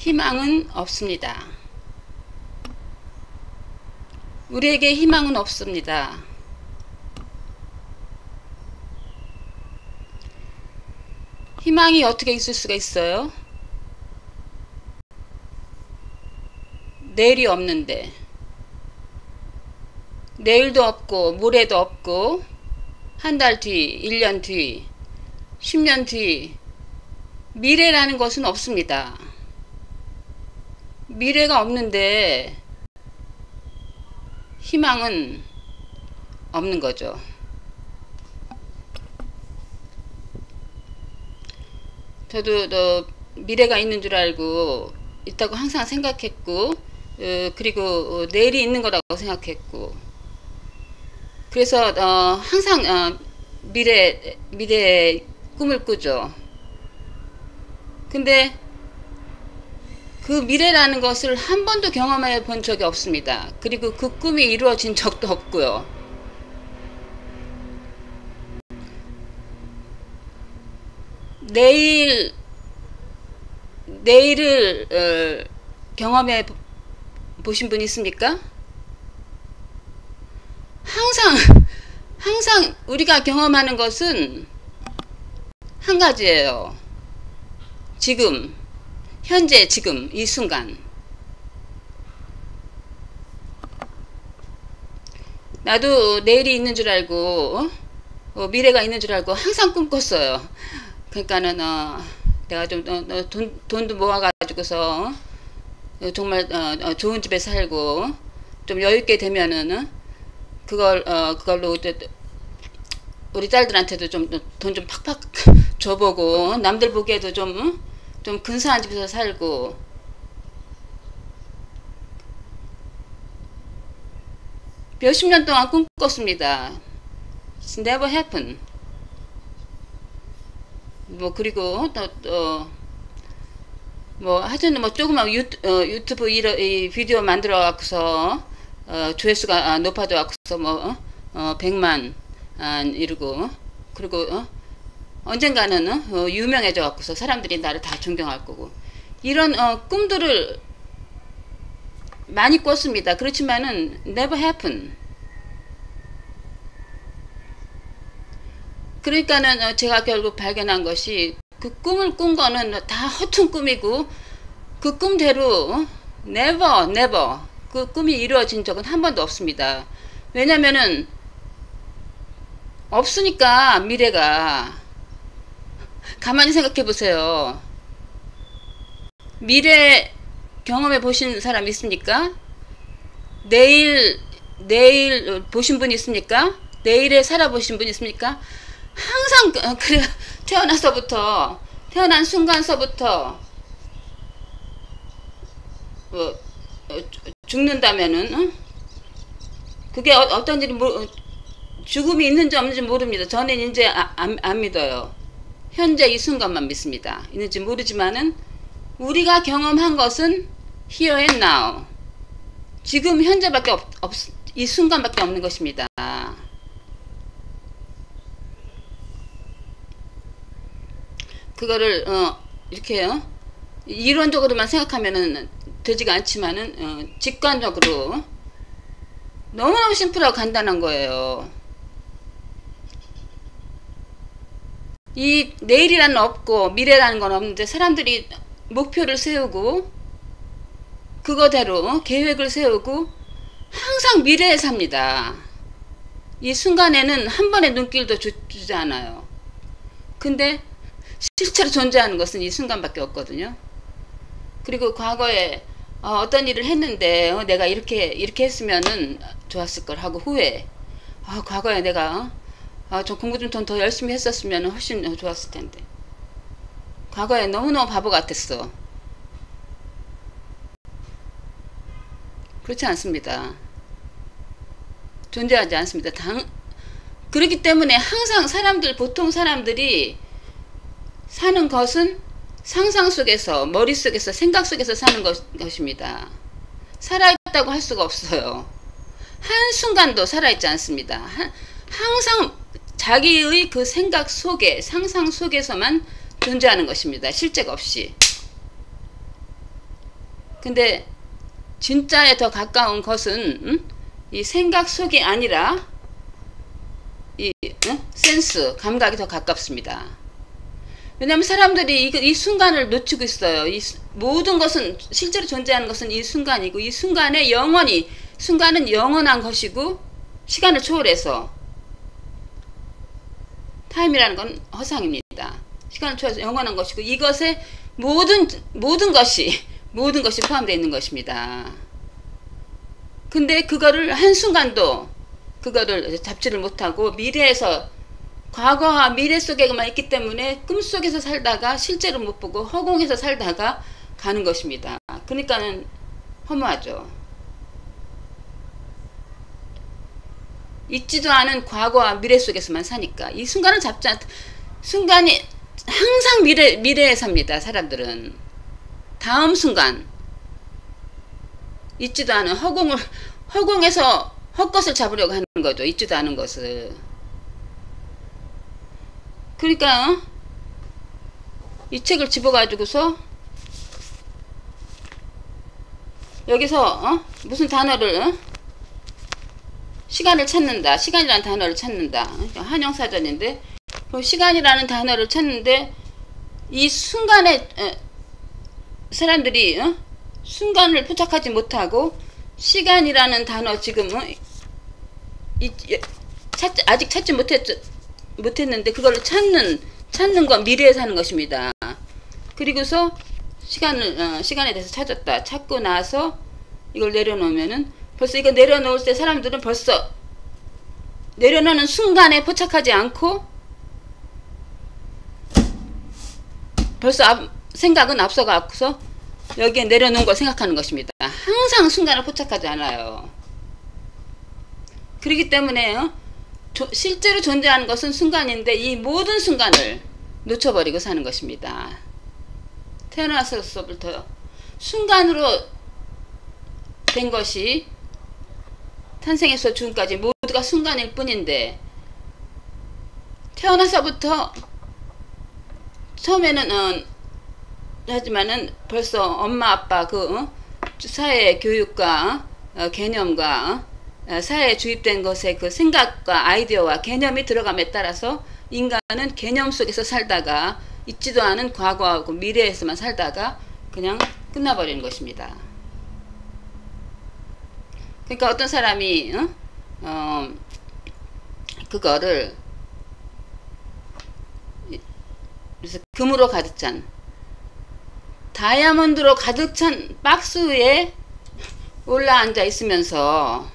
희망은 없습니다. 우리에게 희망은 없습니다. 희망이 어떻게 있을 수가 있어요? 내일이 없는데, 내일도 없고 모레도 없고 한 달 뒤, 1년 뒤, 10년 뒤 미래라는 것은 없습니다. 미래가 없는데 희망은 없는 거죠. 저도 미래가 있는 줄 알고 있다고 항상 생각했고, 그리고 내일이 있는 거라고 생각했고, 그래서 항상 미래의 꿈을 꾸죠. 근데 그 미래라는 것을 한 번도 경험해 본 적이 없습니다. 그리고 그 꿈이 이루어진 적도 없고요. 내일을 경험해 보신 분 있습니까? 항상 우리가 경험하는 것은 한 가지예요. 지금, 현재, 지금, 이 순간. 나도 내일이 있는 줄 알고, 미래가 있는 줄 알고 항상 꿈꿨어요. 그러니까는 내가 좀 돈도 모아가지고서 정말 좋은 집에 살고 좀 여유 있게 되면은 그걸로 우리 딸들한테도 좀 돈 좀 팍팍 줘보고, 남들 보기에도 좀 근사한 집에서 살고, 몇십 년 동안 꿈꿨습니다. It's never happened. 그리고 하여튼 조그만 유튜브 이 비디오 만들어 갖고서 조회수가 높아져 갖고서 100만 이루고, 그리고 언젠가는 유명해져 갖고서 사람들이 나를 다 존경할 거고, 이런 꿈들을 많이 꿨습니다. 그렇지만은 never happen. 그러니까는 제가 결국 발견한 것이, 그 꿈을 꾼 거는 다 허튼 꿈이고, 그 꿈대로 never 그 꿈이 이루어진 적은 한 번도 없습니다. 왜냐면은 없으니까. 미래가, 가만히 생각해 보세요. 미래 경험해 보신 사람 있습니까? 내일 보신 분 있습니까? 내일에 살아보신 분 있습니까? 항상 태어난 순간서부터 죽는다면은 그게 어떤 일이 죽음이 있는지 없는지 모릅니다. 저는 이제 안 믿어요. 현재 이 순간만 믿습니다. 있는지 모르지만은 우리가 경험한 것은 here and now, 지금 현재밖에 이 순간밖에 없는 것입니다. 그거를 이렇게 이론적으로만 생각하면은 되지가 않지만은 직관적으로 너무너무 심플하고 간단한 거예요. 이 내일이라는 없고 미래라는 건 없는데, 사람들이 목표를 세우고 그거대로 계획을 세우고 항상 미래에 삽니다. 이 순간에는 한 번의 눈길도 주지 않아요. 근데 실제로 존재하는 것은 이 순간밖에 없거든요. 그리고 과거에 어떤 일을 했는데 내가 이렇게 했으면은 좋았을 걸 하고 후회. 과거에 내가 좀 공부 좀 더 열심히 했었으면 훨씬 좋았을 텐데. 과거에 너무너무 바보 같았어. 그렇지 않습니다. 존재하지 않습니다. 그렇기 때문에 항상 보통 사람들이 사는 것은 상상 속에서, 머릿속에서, 생각 속에서 사는 것입니다. 살아있다고 할 수가 없어요. 한순간도 살아있지 않습니다. 항상 자기의 그 생각 속에, 상상 속에서만 존재하는 것입니다. 실제가 없이. 근데 진짜에 더 가까운 것은 이 생각 속이 아니라 이 센스, 감각이 더 가깝습니다. 왜냐하면 사람들이 이 순간을 놓치고 있어요. 모든 것은, 실제로 존재하는 것은 이 순간이고, 이 순간에 순간은 영원한 것이고, 시간을 초월해서, 타임이라는 건 허상입니다. 시간을 초월해서 영원한 것이고, 이것에 모든 것이 포함되어 있는 것입니다. 근데 그거를 한순간도 그거를 잡지를 못하고, 미래에서, 과거와 미래 속에만 있기 때문에 꿈속에서 살다가 실제로 못 보고 허공에서 살다가 가는 것입니다. 그러니까는 허무하죠. 있지도 않은 과거와 미래 속에서만 사니까. 이 순간을 잡지 않, 순간이 항상 미래에 삽니다. 사람들은. 다음 순간. 있지도 않은 허공에서 헛것을 잡으려고 하는 거죠. 있지도 않은 것을. 그러니까 이 책을 집어가지고서 여기서 무슨 단어를 시간을 찾는다. 시간이라는 단어를 찾는다. 한영사전인데 시간이라는 단어를 찾는데 이 순간에 사람들이 순간을 포착하지 못하고 시간이라는 단어 지금 아직 찾지 못했는데 그걸 찾는 건 미래에 사는 것입니다. 그리고서 시간에 대해서 찾고 나서 이걸 내려놓으면은 벌써 이거 내려놓을 때 사람들은 벌써 내려놓는 순간에 포착하지 않고 벌써 생각은 앞서가고서 여기에 내려놓은 걸 생각하는 것입니다. 항상 순간을 포착하지 않아요. 그렇기 때문에 실제로 존재하는 것은 순간인데 이 모든 순간을 놓쳐버리고 사는 것입니다. 태어나서부터 순간으로 된 것이 탄생에서 죽음까지 모두가 순간일 뿐인데 태어나서부터 처음에는 하지만은 벌써 엄마 아빠 사회 교육과 개념과 사회에 주입된 것의 그 생각과 아이디어와 개념이 들어감에 따라서 인간은 개념 속에서 살다가 있지도 않은 과거하고 미래에서만 살다가 그냥 끝나버리는 것입니다. 그러니까 어떤 사람이 그거를 그래서 금으로 가득 찬 다이아몬드로 가득 찬 박스 위에 올라앉아 있으면서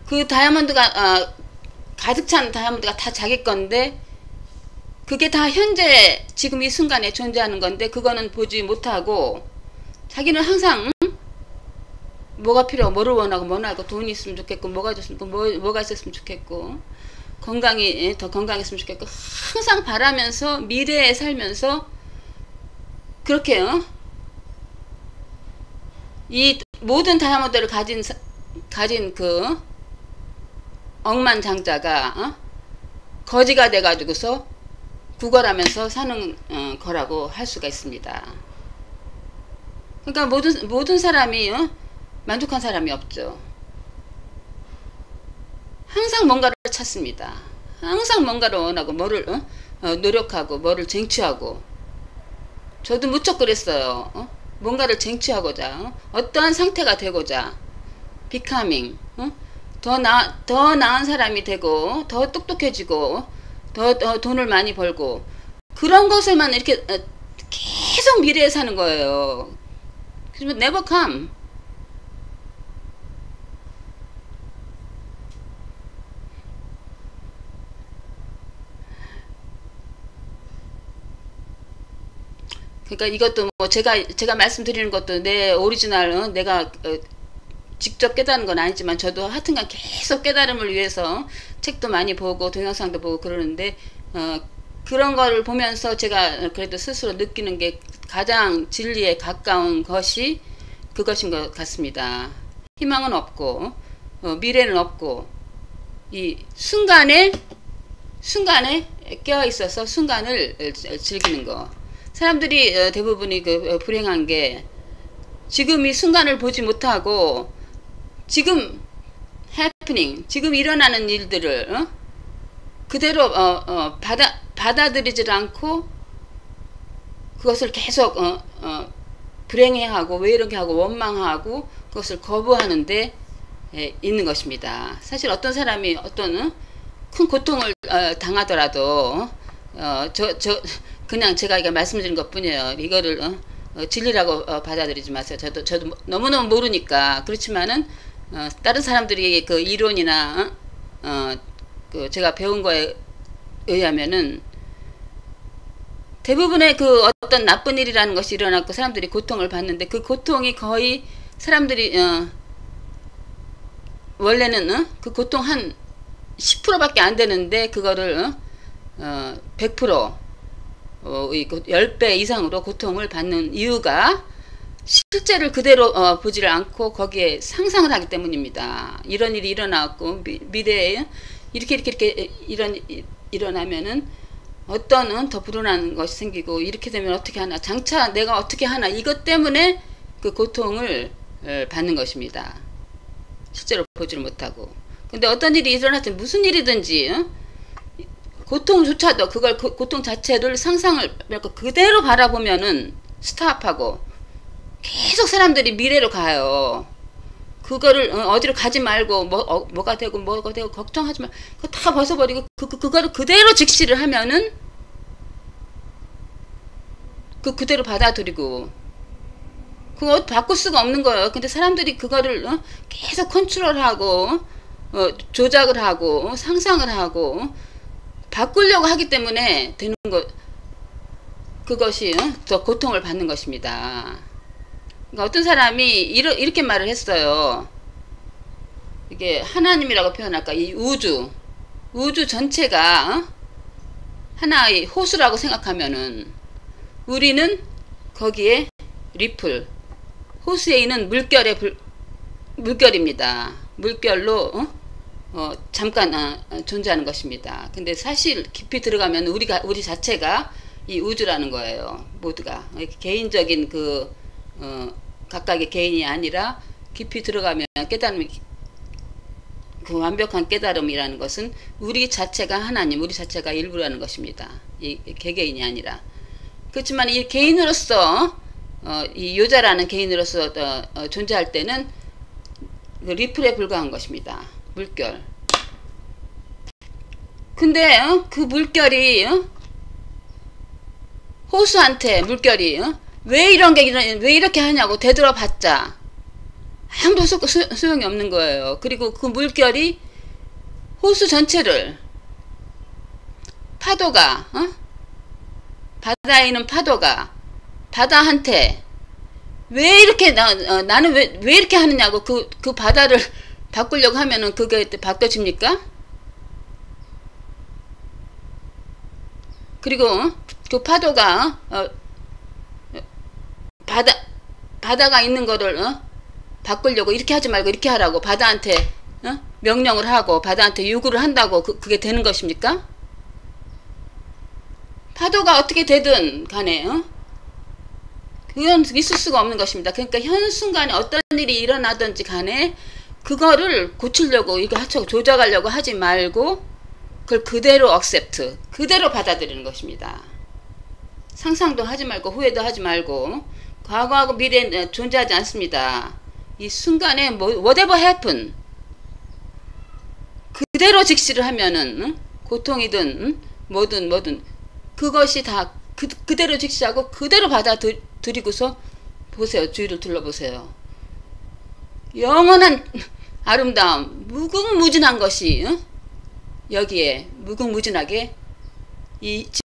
그 다이아몬드가 가득 찬 다이아몬드가 다 자기 건데 그게 다 현재 지금 이 순간에 존재하는 건데 그거는 보지 못하고 자기는 항상 뭐가 필요하고 뭐를 원하고 뭐를 알고 돈이 있으면 좋겠고 뭐가 있었으면 좋겠고 건강이 더 건강했으면 좋겠고 항상 바라면서 미래에 살면서 그렇게 이 모든 다이아몬드를 가진 그 억만장자가 거지가 돼가지고서 구걸하면서 사는 거라고 할 수가 있습니다. 그러니까 모든 사람이 만족한 사람이 없죠. 항상 뭔가를 찾습니다. 항상 뭔가를 원하고 뭐를 노력하고 뭐를 쟁취하고 저도 무척 그랬어요. 뭔가를 쟁취하고자 어떠한 상태가 되고자 becoming 더 나은 사람이 되고 더 똑똑해지고 더 돈을 많이 벌고 그런 것에만 이렇게 계속 미래에 사는 거예요. 그러면 never come. 그러니까 이것도 뭐 제가 말씀드리는 것도 내 오리지널 내가 직접 깨달은 건 아니지만 저도 하여튼간 계속 깨달음을 위해서 책도 많이 보고 동영상도 보고 그러는데 그런 거를 보면서 제가 그래도 스스로 느끼는 게 가장 진리에 가까운 것이 그것인 것 같습니다. 희망은 없고 미래는 없고 이 순간에 깨어 있어서 순간을 즐기는 거. 사람들이 대부분이 불행한 게 지금 이 순간을 보지 못하고 지금 happening, 지금 일어나는 일들을 그대로 받아들이질 않고 그것을 계속 불행해하고 왜 이렇게 하고 원망하고 그것을 거부하는데 있는 것입니다. 사실 어떤 사람이 어떤 큰 고통을 당하더라도 그냥 제가 이거 말씀드린 것 뿐이에요. 이거를 진리라고 받아들이지 마세요. 저도 너무너무 모르니까. 그렇지만은 다른 사람들이 그 이론이나 그 제가 배운 거에 의하면은 대부분의 그 어떤 나쁜 일이라는 것이 일어났고 사람들이 고통을 받는데 그 고통이 거의 사람들이 원래는 그 고통 한 10%밖에 안 되는데 그거를 100% 10배 이상으로 고통을 받는 이유가 실제를 그대로 보지를 않고 거기에 상상을 하기 때문입니다. 이런 일이 일어났고 미래에 이렇게 일어나면은 어떤 더 불운한 것이 생기고 이렇게 되면 어떻게 하나 장차 내가 어떻게 하나 이것 때문에 그 고통을 받는 것입니다. 실제로 보지를 못하고. 근데 어떤 일이 일어났든 무슨 일이든지 고통조차도 그걸 고통 자체를 상상을 그대로 바라보면은 스탑하고 계속 사람들이 미래로 가요. 그거를 어디로 가지 말고 뭐가 되고 걱정하지 말고 그거 다 벗어버리고 그거를 그대로 직시를 하면은 그대로 받아들이고 그거 바꿀 수가 없는 거예요. 근데 사람들이 그거를 계속 컨트롤하고 조작을 하고 상상을 하고 바꾸려고 하기 때문에 되는 것 그것이 더 고통을 받는 것입니다. 그러니까 어떤 사람이 이렇게 말을 했어요. 이게 하나님이라고 표현할까? 이 우주 전체가 하나의 호수라고 생각하면은 우리는 거기에 리플, 호수에 있는 물결입니다. 물결로 잠깐 존재하는 것입니다. 근데 사실 깊이 들어가면 우리 자체가 이 우주라는 거예요. 모두가 개인적인 각각의 개인이 아니라 깊이 들어가면 깨달음이 그 완벽한 깨달음이라는 것은 우리 자체가 하나님, 우리 자체가 일부라는 것입니다. 이 개개인이 아니라. 그렇지만 이 개인으로서 이 요자라는 개인으로서 존재할 때는 그 리플에 불과한 것입니다. 물결. 근데 그 물결이 호수한테 물결이 왜 이렇게 하냐고 되돌아봤자 아무도 소용이 없는 거예요. 그리고 그 물결이 호수 전체를 파도가 바다에 있는 파도가 바다한테 왜 이렇게 나는 왜 이렇게 하느냐고 그 바다를 바꾸려고 하면은 그게 바뀌어집니까? 그리고 그 파도가 바다가 있는 거를 바꾸려고 이렇게 하지 말고 이렇게 하라고 바다한테 명령을 하고 바다한테 요구를 한다고 그게 되는 것입니까? 파도가 어떻게 되든 간에 그건 있을 수가 없는 것입니다. 그러니까 현 순간에 어떤 일이 일어나든지 간에 그거를 고치려고 이거 조작하려고 하지 말고 그걸 그대로 accept, 그대로 받아들이는 것입니다. 상상도 하지 말고 후회도 하지 말고 과거하고 미래는 존재하지 않습니다. 이 순간에 whatever happen 그대로 직시를 하면은 고통이든 뭐든 그것이 다 그대로 직시하고 그대로 받아들이고서 보세요. 주위를 둘러보세요. 영원한 아름다움 무궁무진한 것이 여기에 무궁무진하게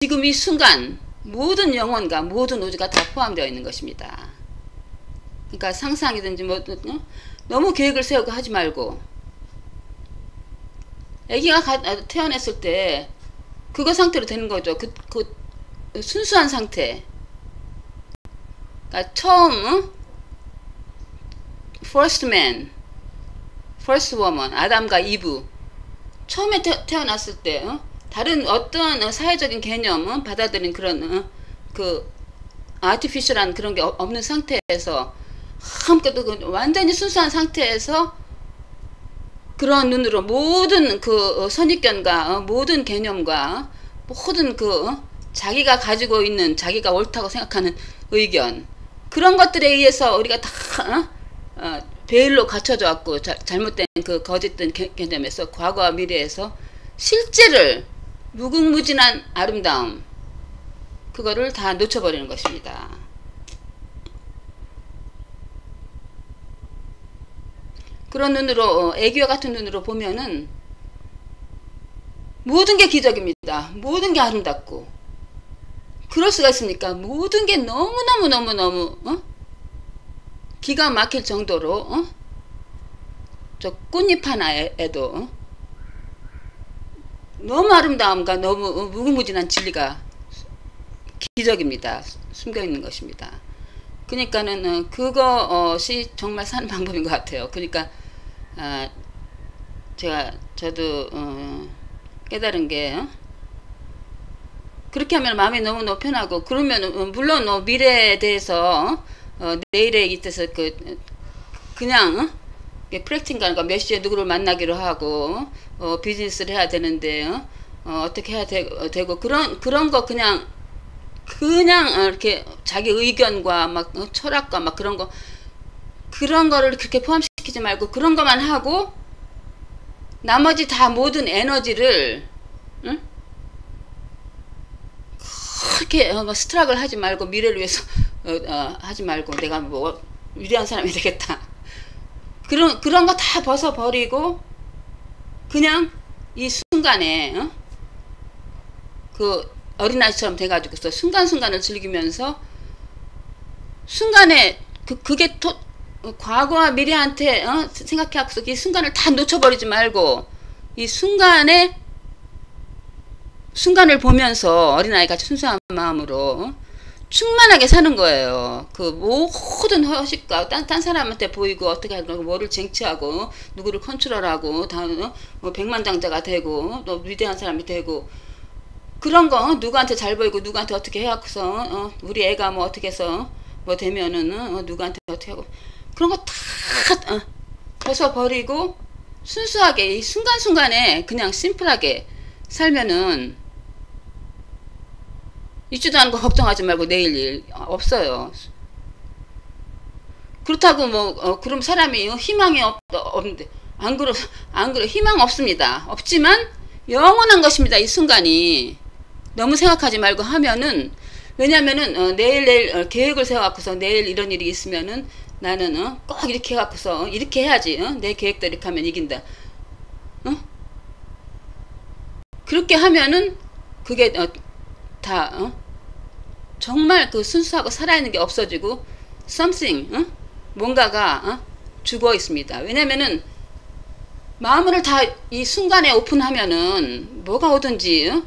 지금 이 순간 모든 영혼과 모든 우주가 다 포함되어 있는 것입니다. 그러니까 상상이든지 너무 계획을 세우고 하지 말고 아기가 태어났을 때 그거 상태로 되는 거죠. 그 순수한 상태. 그러니까 처음 first man, first woman, 아담과 이브 처음에 태어났을 때 다른 어떤 사회적인 개념 받아들인 그런 그 아티피셜한 그런 게 없는 상태에서 아무것도 완전히 순수한 상태에서 그런 눈으로 모든 그 선입견과 모든 개념과 모든 그 자기가 가지고 있는 자기가 옳다고 생각하는 의견 그런 것들에 의해서 우리가 다 베일로 갖춰져 왔고 잘못된 그 거짓된 개념에서 과거와 미래에서 실제를 무궁무진한 아름다움 그거를 다 놓쳐버리는 것입니다. 그런 눈으로 애기와 같은 눈으로 보면은 모든 게 기적입니다. 모든 게 아름답고 그럴 수가 있습니까? 모든 게 너무너무 기가 막힐 정도로 저 꽃잎 하나에도 너무 아름다움과 너무 무궁무진한 진리가 기적입니다. 숨겨있는 것입니다. 그러니까는 그것이 정말 사는 방법인 것 같아요. 그러니까 저도 깨달은 게 그렇게 하면 마음이 너무 편하고 그러면 물론 미래에 대해서 내일에 있어서 그냥 프랙팅가 몇 시에 누구를 만나기로 하고 비즈니스를 해야 되는데 어떻게 해야 되고 그런 거 그냥 이렇게 자기 의견과 막 철학과 막 그런 거를 그렇게 포함시키지 말고 그런 것만 하고 나머지 다 모든 에너지를 그렇게 스트럭을 하지 말고 미래를 위해서 하지 말고 내가 뭐 위대한 사람이 되겠다 그런 거 다 벗어버리고 그냥 이 순간에 그 어린아이처럼 돼가지고서 순간순간을 즐기면서 순간에 그게 과거와 미래한테 생각해갖고서 이 순간을 다 놓쳐버리지 말고 이 순간을 보면서 어린아이같이 순수한 마음으로 충만하게 사는 거예요. 그 모든 허식과 딴 사람한테 보이고 어떻게 하고 뭐를 쟁취하고 누구를 컨트롤하고 다 백만장자가 되고 또 위대한 사람이 되고 그런 거 누구한테 잘 보이고 누구한테 어떻게 해갖고서 우리 애가 뭐 어떻게 해서 뭐 되면은 누구한테 어떻게 하고 그런 거 다 벗어버리고 순수하게 이 순간순간에 그냥 심플하게 살면은 있지도 않은 거 걱정하지 말고 내일 일 없어요. 그렇다고 뭐 그럼 사람이 희망이 없는데 안 그래 희망 없습니다. 없지만 영원한 것입니다. 이 순간이 너무 생각하지 말고 하면은 왜냐면은 내일 계획을 세워갖고서 내일 이런 일이 있으면은 나는 꼭 이렇게 해갖고서 이렇게 해야지 내 계획대로 이렇게 하면 이긴다. 그렇게 하면은 그게 다 정말 그 순수하고 살아있는 게 없어지고 something 뭔가가 죽어 있습니다. 왜냐면은 마음을 다 이 순간에 오픈하면은 뭐가 오든지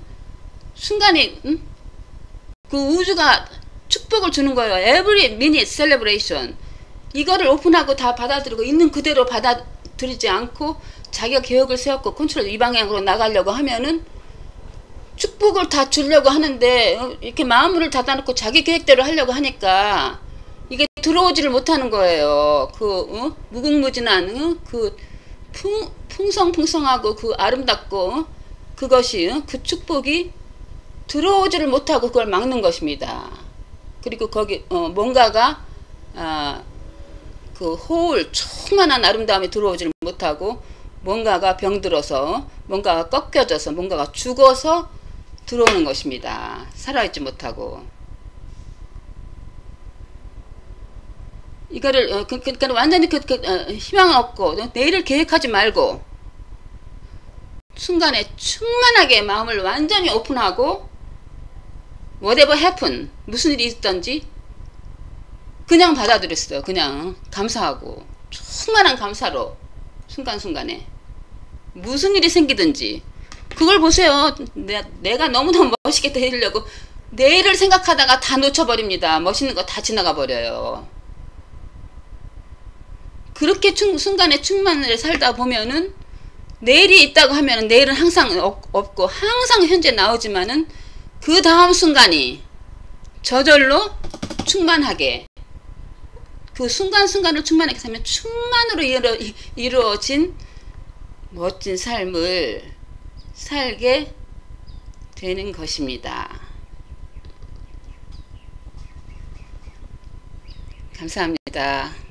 순간에 그 우주가 축복을 주는 거예요. Every minute celebration. 이거를 오픈하고 다 받아들이고 있는 그대로 받아들이지 않고 자기가 계획을 세웠고 컨트롤 이 방향으로 나가려고 하면은 축복을 다 주려고 하는데 이렇게 마음을 닫아놓고 자기 계획대로 하려고 하니까 이게 들어오지를 못하는 거예요. 그 무궁무진한 그 풍성풍성하고 그 아름답고 그것이 그 축복이 들어오지를 못하고 그걸 막는 것입니다. 그리고 거기 뭔가가 그 호울 충만한 아름다움이 들어오지를 못하고 뭔가가 병들어서 뭔가가 꺾여져서 뭔가가 죽어서 들어오는 것입니다. 살아있지 못하고 이거를 그러니까 완전히 희망 없고 내일을 계획하지 말고 순간에 충만하게 마음을 완전히 오픈하고 whatever happen 무슨 일이 있든지 그냥 받아들였어요. 그냥 감사하고 충만한 감사로 순간순간에 무슨 일이 생기든지 그걸 보세요. 내가 너무너무 멋있게 되려고 내일을 생각하다가 다 놓쳐버립니다. 멋있는 거 다 지나가 버려요. 그렇게 순간에 충만을 살다 보면은 내일이 있다고 하면은 내일은 항상 없고 항상 현재 나오지만은 그 다음 순간이 저절로 충만하게, 그 순간순간을 충만하게 살면 충만으로 이루어진 멋진 삶을 살게 되는 것입니다. 감사합니다.